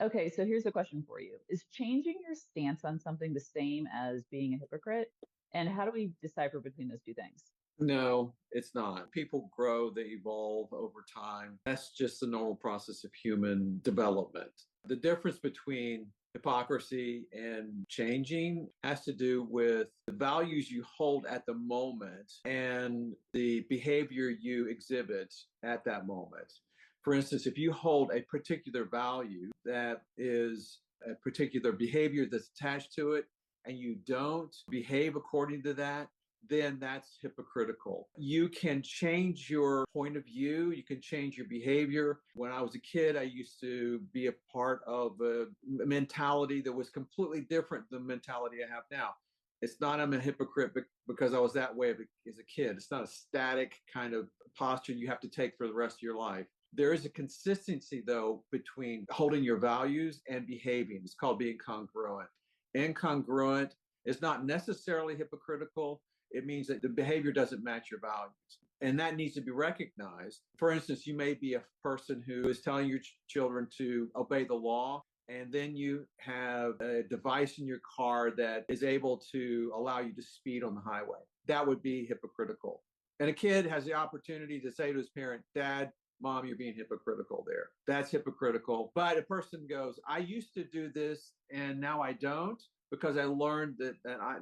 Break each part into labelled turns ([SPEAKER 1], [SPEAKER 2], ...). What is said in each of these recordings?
[SPEAKER 1] Okay, so here's a question for you. Is changing your stance on something the same as being a hypocrite? And how do we decipher between those two things?
[SPEAKER 2] No, it's not. People grow, they evolve over time. That's just the normal process of human development. The difference between hypocrisy and changing has to do with the values you hold at the moment and the behavior you exhibit at that moment. For instance, if you hold a particular value that is a particular behavior that's attached to it, and you don't behave according to that, then that's hypocritical. You can change your point of view, you can change your behavior. When I was a kid, I used to be a part of a mentality that was completely different than the mentality I have now. It's not I'm a hypocrite because I was that way as a kid. It's not a static kind of posture you have to take for the rest of your life. There is a consistency, though, between holding your values and behaving. It's called being congruent. Incongruent is not necessarily hypocritical. It means that the behavior doesn't match your values. And that needs to be recognized. For instance, you may be a person who is telling your children to obey the law, and then you have a device in your car that is able to allow you to speed on the highway. That would be hypocritical. And a kid has the opportunity to say to his parent, Dad, Mom, you're being hypocritical there. That's hypocritical. But a person goes, I used to do this and now I don't because I learned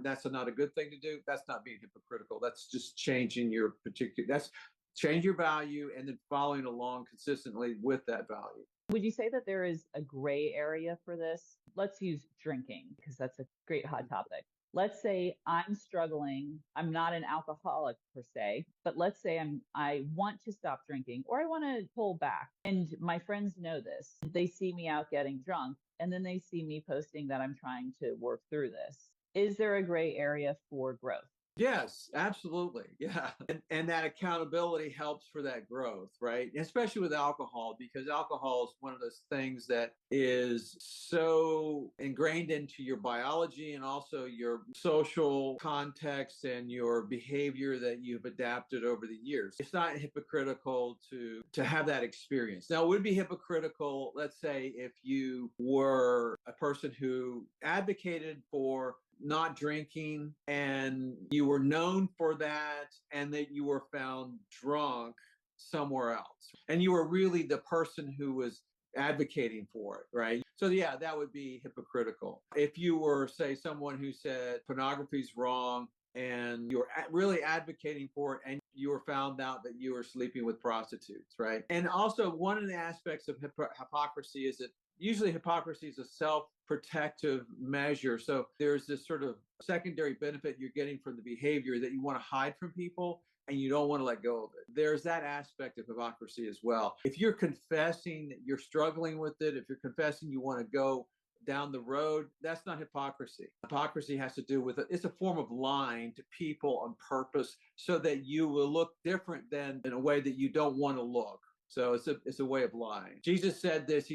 [SPEAKER 2] that's not a good thing to do. That's not being hypocritical. That's just changing your particular, that's change your value and then following along consistently with that value.
[SPEAKER 1] Would you say that there is a gray area for this? Let's use drinking because that's a great hot topic. Let's say I'm struggling. I'm not an alcoholic per se, but let's say I want to stop drinking or I want to pull back. And my friends know this. They see me out getting drunk and then they see me posting that I'm trying to work through this. Is there a gray area for growth?
[SPEAKER 2] Yes, absolutely. Yeah. And that accountability helps for that growth, right? Especially with alcohol, because alcohol is one of those things that is so ingrained into your biology and also your social context and your behavior that you've adapted over the years. It's not hypocritical to have that experience. Now, it would be hypocritical, let's say, if you were a person who advocated for not drinking and you were known for that and that you were found drunk somewhere else and you were really the person who was advocating for it, right? So yeah, that would be hypocritical. If you were, say, someone who said pornography is wrong and you're really advocating for it and you were found out that you were sleeping with prostitutes, right? And also one of the aspects of hypocrisy is that usually hypocrisy is a self-protective measure. So there's this sort of secondary benefit you're getting from the behavior that you want to hide from people and you don't want to let go of it. There's that aspect of hypocrisy as well. If you're confessing that you're struggling with it, if you're confessing you want to go down the road, that's not hypocrisy. Hypocrisy has to do with it. It's a form of lying to people on purpose so that you will look different than in a way that you don't want to look. So it's a way of lying. Jesus said this.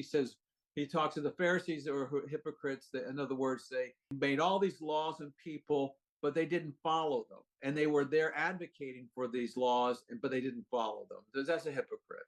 [SPEAKER 2] He talks to the Pharisees or hypocrites that, in other words, they made all these laws and people, but they didn't follow them. And they were there advocating for these laws, but they didn't follow them. So that's a hypocrite.